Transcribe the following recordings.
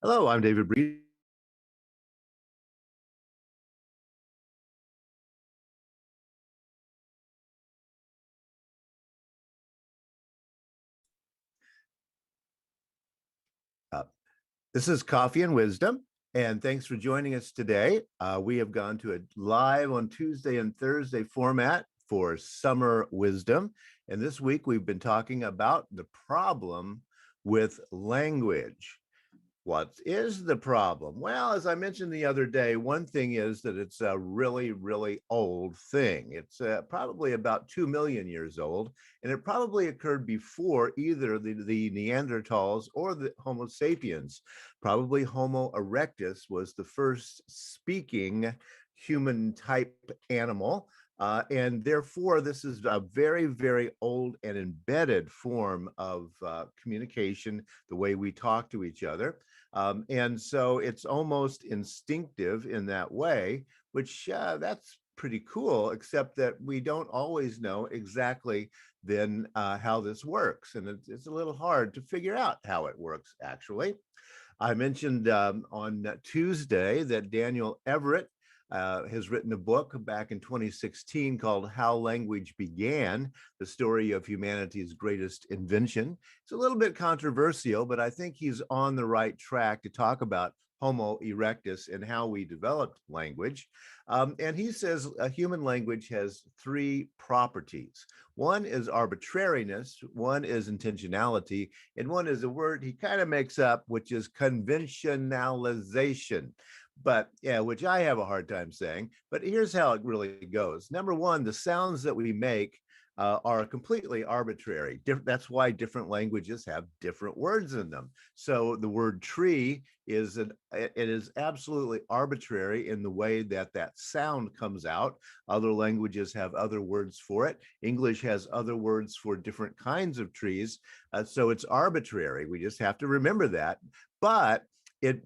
Hello, I'm David Breed. Uh, this is Coffee and Wisdom, and thanks for joining us today. We have gone to a live on Tuesday and Thursday format for Summer Wisdom, and this week we've been talking about the problem with language. What is the problem? Well, as I mentioned the other day, one thing is that it's a really, really old thing. It's probably about 2 million years old, and it probably occurred before either the Neanderthals or the Homo sapiens. Probably Homo erectus was the first speaking human type animal. And therefore, this is a very, very old and embedded form of communication, the way we talk to each other. And so it's almost instinctive in that way, which that's pretty cool, except that we don't always know exactly then how this works. And it's a little hard to figure out how it works, actually. I mentioned on Tuesday that Daniel Everett has written a book back in 2016 called How Language Began, the story of humanity's greatest invention. It's a little bit controversial, but I think he's on the right track to talk about Homo erectus and how we developed language. And he says a human language has three properties. One is arbitrariness, one is intentionality, and one is a word he kind of makes up, which is conventionalization. But yeah, which I have a hard time saying. But here's how it really goes. Number one, the sounds that we make are completely arbitrary. That's why different languages have different words in them. So the word tree it is absolutely arbitrary in the way that that sound comes out. Other languages have other words for it. English has other words for different kinds of trees. So it's arbitrary. We just have to remember that. But it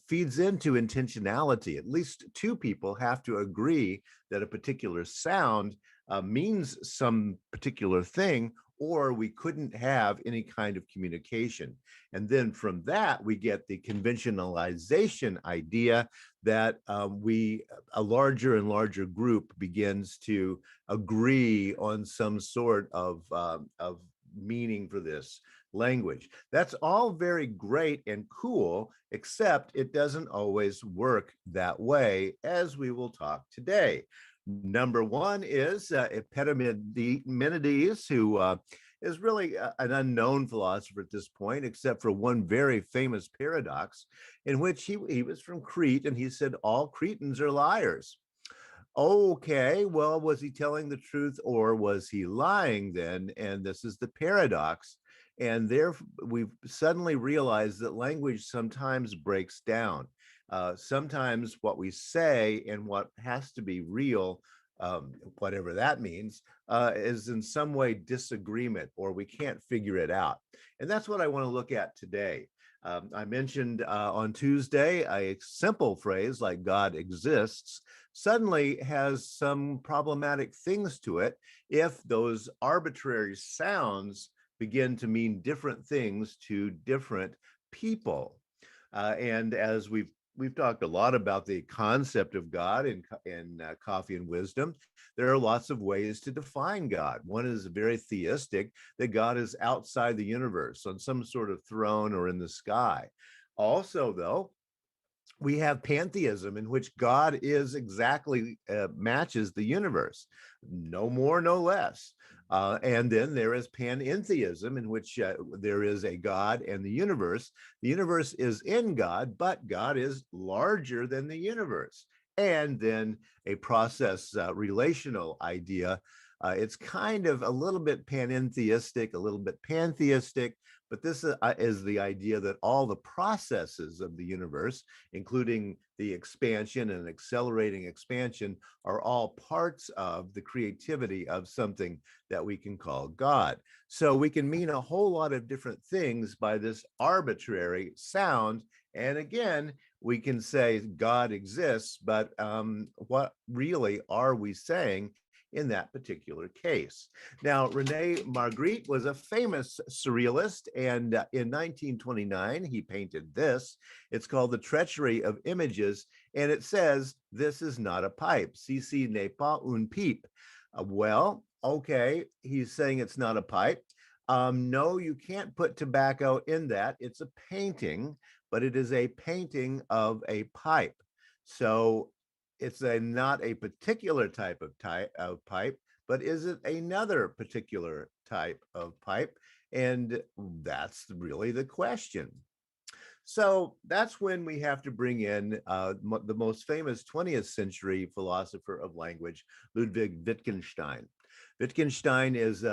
feeds into intentionality. At least two people have to agree that a particular sound means some particular thing, or we couldn't have any kind of communication. And then from that, we get the conventionalization idea that a larger and larger group begins to agree on some sort of meaning for this language. That's all very great and cool, except it doesn't always work that way, as we will talk today. Number one is Epimenides, who is really an unknown philosopher at this point, except for one very famous paradox in which he was from Crete, and he said, all Cretans are liars. Okay, well, was he telling the truth or was he lying then? And this is the paradox. And there we've suddenly realized that language sometimes breaks down. Sometimes what we say and what has to be real, whatever that means, is in some way disagreement, or we can't figure it out. And that's what I want to look at today. I mentioned on Tuesday a simple phrase like God exists suddenly has some problematic things to it if those arbitrary sounds begin to mean different things to different people. And as we've talked a lot about the concept of God in Coffee and Wisdom. There are lots of ways to define God. One is very theistic, that God is outside the universe on some sort of throne or in the sky. Also, though, we have pantheism in which God is exactly matches the universe, no more, no less. And then there is panentheism in which there is a God and the universe. The universe is in God, but God is larger than the universe. And then a process relational idea. It's kind of a little bit panentheistic, a little bit pantheistic, but this is the idea that all the processes of the universe, including the expansion and accelerating expansion, are all parts of the creativity of something that we can call God. So we can mean a whole lot of different things by this arbitrary sound. And again, we can say God exists, but what really are we saying in that particular case. Now, Rene Magritte was a famous surrealist, and in 1929, he painted this. It's called The Treachery of Images, and it says, "This is not a pipe. Ceci n'est pas une pipe." Well, okay, he's saying it's not a pipe. No, you can't put tobacco in that. It's a painting, but it is a painting of a pipe. So it's not a particular type of pipe, but is it another particular type of pipe? And that's really the question. So that's when we have to bring in the most famous 20th century philosopher of language, Ludwig Wittgenstein. Wittgenstein is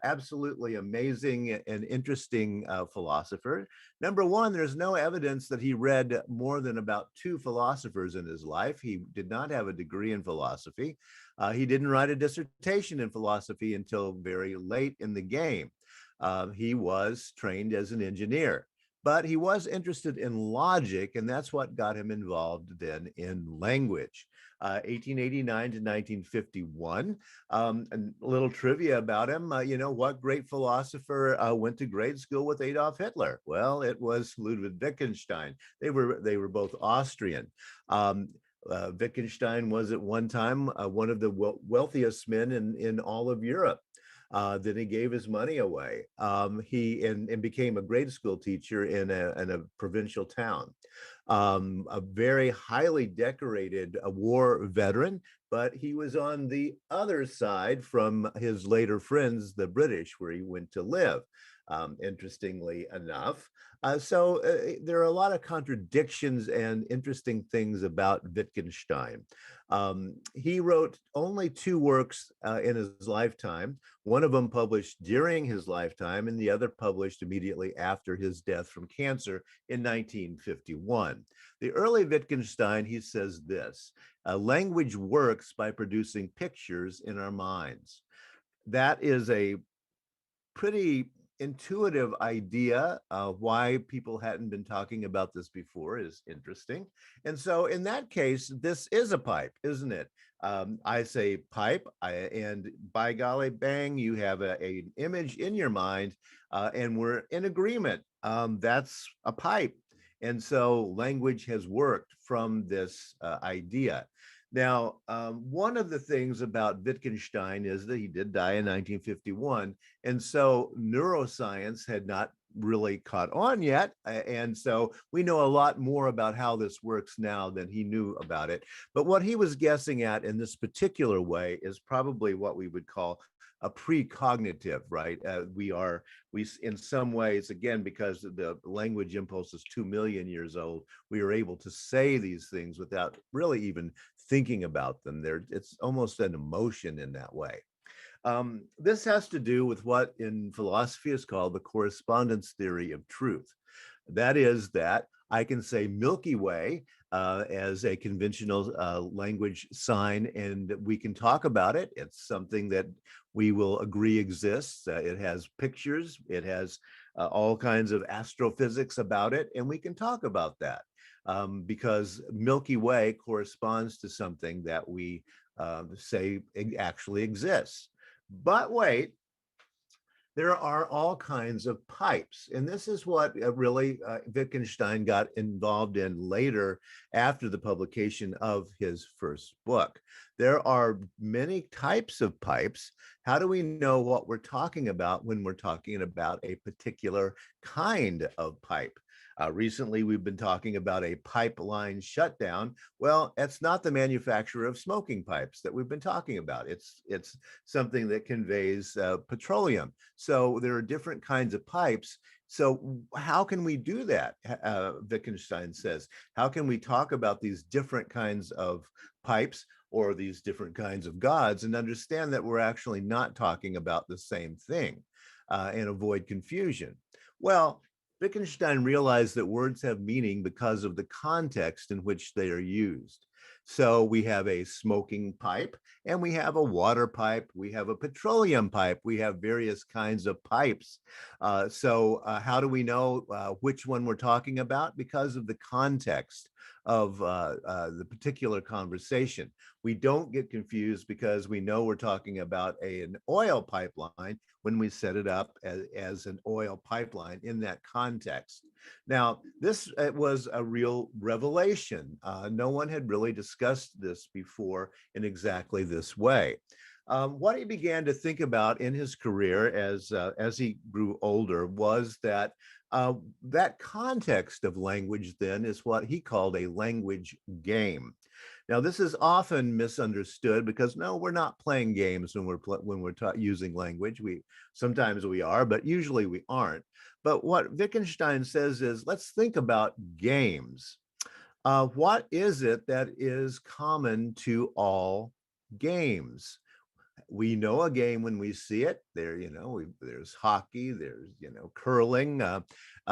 absolutely amazing and interesting philosopher. Number one, there's no evidence that he read more than about two philosophers in his life. He did not have a degree in philosophy. He didn't write a dissertation in philosophy until very late in the game. He was trained as an engineer. But he was interested in logic, and that's what got him involved then in language. 1889 to 1951. A little trivia about him. What great philosopher went to grade school with Adolf Hitler? Well, it was Ludwig Wittgenstein. They were both Austrian. Wittgenstein was at one time one of the wealthiest men in all of Europe. Then he gave his money away. He became a grade school teacher in a provincial town. A very highly decorated war veteran, but he was on the other side from his later friends, the British, where he went to live. Interestingly enough. So there are a lot of contradictions and interesting things about Wittgenstein. He wrote only two works in his lifetime, one of them published during his lifetime and the other published immediately after his death from cancer in 1951. The early Wittgenstein, he says this, language works by producing pictures in our minds. That is a pretty intuitive idea. Why people hadn't been talking about this before is interesting. And so in that case, this is a pipe, isn't it? I say pipe, and by golly, bang, you have an image in your mind, and we're in agreement. That's a pipe. And so language has worked from this idea. Now, one of the things about Wittgenstein is that he did die in 1951. And so neuroscience had not really caught on yet. And so we know a lot more about how this works now than he knew about it. But what he was guessing at in this particular way is probably what we would call a precognitive, right? We in some ways, again, because the language impulse is 2 million years old, we are able to say these things without really even thinking about them. It's almost an emotion in that way. This has to do with what in philosophy is called the correspondence theory of truth. That is that I can say Milky Way as a conventional language sign, and we can talk about it. It's something that we will agree exists. It has pictures. It has all kinds of astrophysics about it, and we can talk about that because Milky Way corresponds to something that we say actually exists. But wait, there are all kinds of pipes. And this is what really Wittgenstein got involved in later after the publication of his first book. There are many types of pipes. How do we know what we're talking about when we're talking about a particular kind of pipe? Recently, we've been talking about a pipeline shutdown. Well, it's not the manufacturer of smoking pipes that we've been talking about. It's something that conveys petroleum. So there are different kinds of pipes. So how can we do that? Wittgenstein says, how can we talk about these different kinds of pipes or these different kinds of gods and understand that we're actually not talking about the same thing and avoid confusion? Well, Wittgenstein realized that words have meaning because of the context in which they are used. So we have a smoking pipe and we have a water pipe, we have a petroleum pipe, we have various kinds of pipes. How do we know which one we're talking about? Because of the context of the particular conversation. We don't get confused because we know we're talking about an oil pipeline when we set it up as an oil pipeline in that context. Now, this was a real revelation. No one had really discussed this before in exactly this way. What he began to think about in his career as he grew older was that that context of language then is what he called a language game. Now, this is often misunderstood because no, we're not playing games when we're using language. We sometimes we are, but usually we aren't. But what Wittgenstein says is, let's think about games. What is it that is common to all games? We know a game when we see it. There's hockey, there's curling.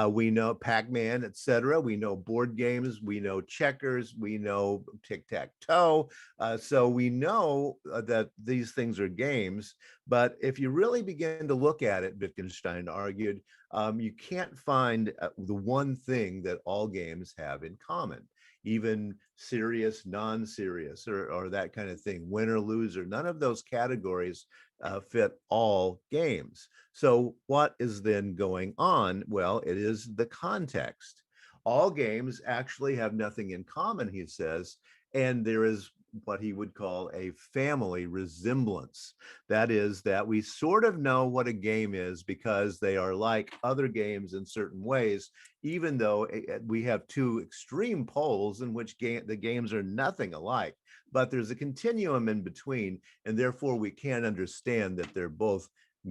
We know Pac-Man, etc. We know board games. We know checkers. We know tic-tac-toe. So we know that these things are games. But if you really begin to look at it, Wittgenstein argued, you can't find the one thing that all games have in common. Even serious, non-serious, or that kind of thing, winner, loser, none of those categories fit all games. So what is then going on? Well, it is the context. All games actually have nothing in common, he says, and there is what he would call a family resemblance. That is, that we sort of know what a game is because they are like other games in certain ways, even though we have two extreme poles in which the games are nothing alike, but there's a continuum in between, and therefore we can't understand that they're both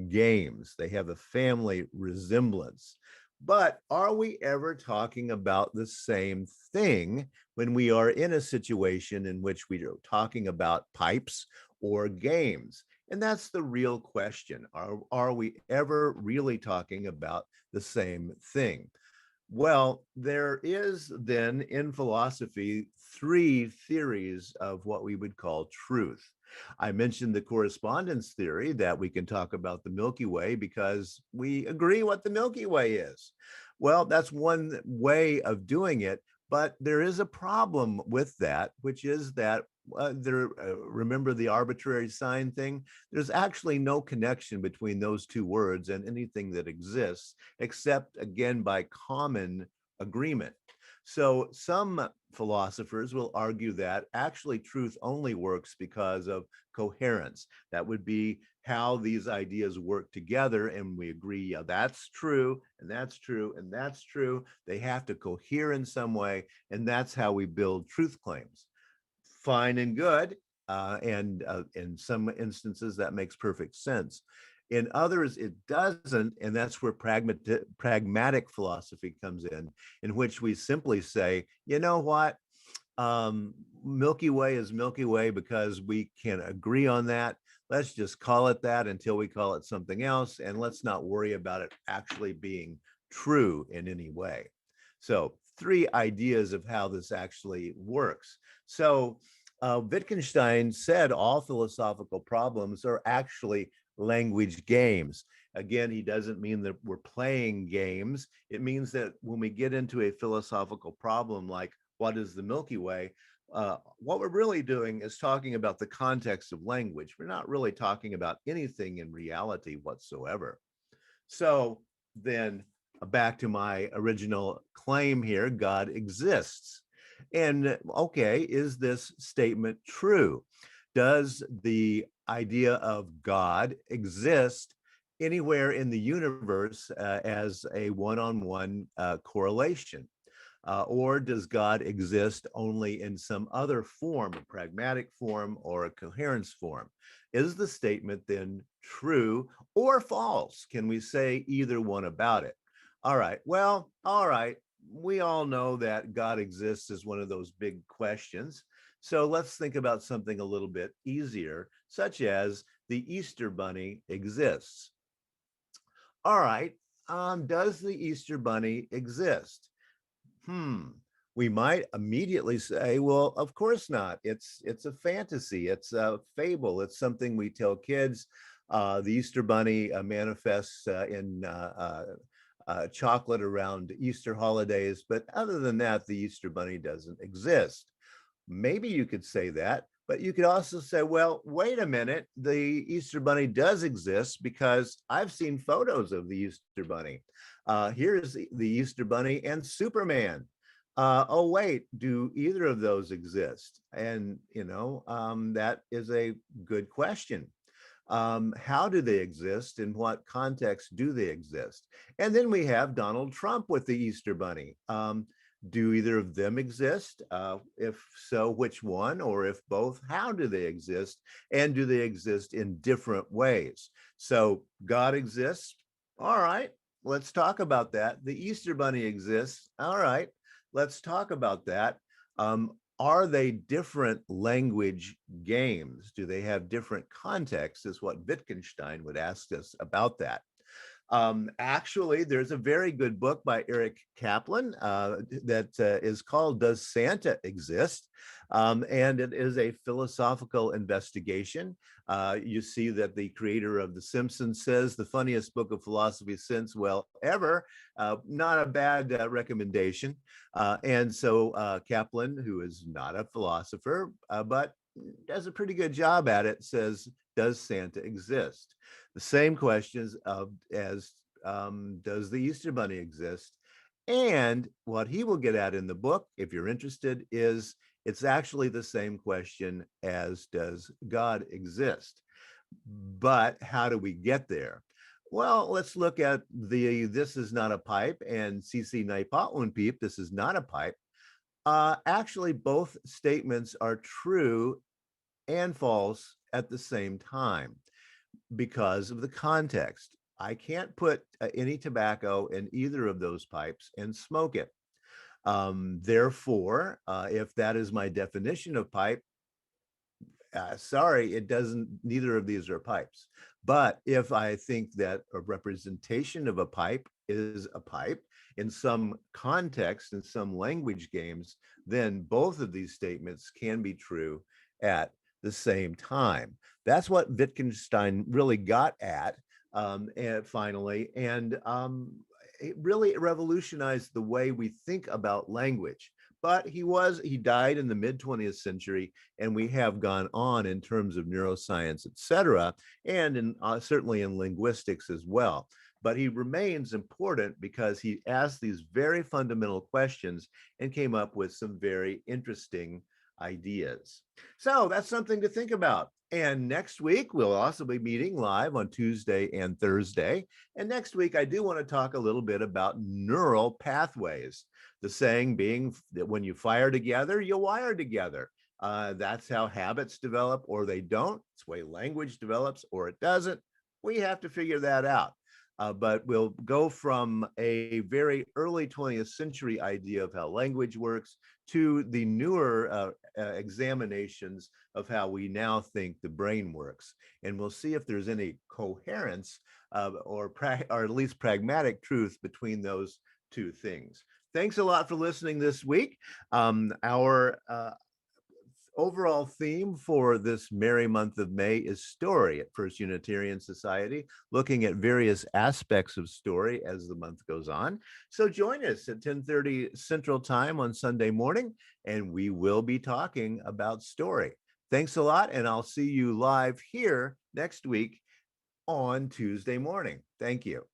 games. They have a family resemblance. But are we ever talking about the same thing when we are in a situation in which we are talking about pipes or games? And that's the real question. Are we ever really talking about the same thing? Well, there is then in philosophy three theories of what we would call truth. I mentioned the correspondence theory, that we can talk about the Milky Way because we agree what the Milky Way is. Well, that's one way of doing it, but there is a problem with that, which is that remember the arbitrary sign thing? There's actually no connection between those two words and anything that exists, except again by common agreement. So some philosophers will argue that actually truth only works because of coherence. That would be how these ideas work together, and we agree, yeah, that's true, and that's true, and that's true. They have to cohere in some way, and that's how we build truth claims. Fine and good. And in some instances, that makes perfect sense. In others, it doesn't. And that's where pragmatic philosophy comes in which we simply say, you know what? Milky Way is Milky Way because we can agree on that. Let's just call it that until we call it something else. And let's not worry about it actually being true in any way. So, three ideas of how this actually works. So, Wittgenstein said all philosophical problems are actually language games. Again, he doesn't mean that we're playing games. It means that when we get into a philosophical problem like what is the Milky Way, what we're really doing is talking about the context of language. We're not really talking about anything in reality whatsoever. So then back to my original claim here, God exists. And okay, is this statement true? Does the idea of God exist anywhere in the universe as a one-on-one correlation? Or does God exist only in some other form, a pragmatic form or a coherence form? Is the statement then true or false? Can we say either one about it? All right, well, all right. We all know that God exists is one of those big questions. So let's think about something a little bit easier, such as the Easter Bunny exists. All right, does the Easter Bunny exist? Hmm. We might immediately say, well, of course not. It's a fantasy. It's a fable. It's something we tell kids. The Easter Bunny manifests in chocolate around Easter holidays, but other than that, the Easter Bunny doesn't exist. Maybe you could say that, but you could also say, well, wait a minute, the Easter Bunny does exist because I've seen photos of the Easter Bunny. Here's the Easter Bunny and Superman. Oh, wait, do either of those exist? And, that is a good question. How do they exist? In what context do they exist? And then we have Donald Trump with the Easter Bunny. Do either of them exist? If so, which one? Or if both, how do they exist? And do they exist in different ways? So God exists. All right, let's talk about that. The Easter Bunny exists. All right, let's talk about that. Are they different language games? Do they have different contexts? Is what Wittgenstein would ask us about that. Actually, there's a very good book by Eric Kaplan that is called Does Santa Exist? And it is a philosophical investigation. You see that the creator of The Simpsons says the funniest book of philosophy since, well, ever. Not a bad recommendation. And so Kaplan, who is not a philosopher, but does a pretty good job at it, says, does Santa exist? The same questions as does the Easter Bunny exist? And what he will get at in the book, if you're interested, is it's actually the same question as does God exist? But how do we get there? Well, let's look at the This Is Not a Pipe and CC Naipatwan Peep, This Is Not a Pipe. Actually, both statements are true and false at the same time because of the context. I can't put any tobacco in either of those pipes and smoke it. Therefore, if that is my definition of pipe, sorry, it doesn't, neither of these are pipes. But if I think that a representation of a pipe is a pipe in some context, in some language games, then both of these statements can be true at the same time. That's what Wittgenstein really got at and finally, and it really revolutionized the way we think about language. But he died in the mid 20th century, and we have gone on in terms of neuroscience, et cetera, and in, certainly in linguistics as well. But he remains important because he asked these very fundamental questions and came up with some very interesting ideas. So that's something to think about. And next week, we'll also be meeting live on Tuesday and Thursday. And next week, I do want to talk a little bit about neural pathways. The saying being that when you fire together, you wire together. That's how habits develop, or they don't. It's the way language develops, or it doesn't. We have to figure that out. But we'll go from a very early 20th century idea of how language works to the newer examinations of how we now think the brain works. And we'll see if there's any coherence or at least pragmatic truth between those two things. Thanks a lot for listening this week. Our overall theme for this merry month of May is story at First Unitarian Society, looking at various aspects of story as the month goes on. So join us at 10:30 Central Time on Sunday morning, and we will be talking about story. Thanks a lot, and I'll see you live here next week on Tuesday morning. Thank you.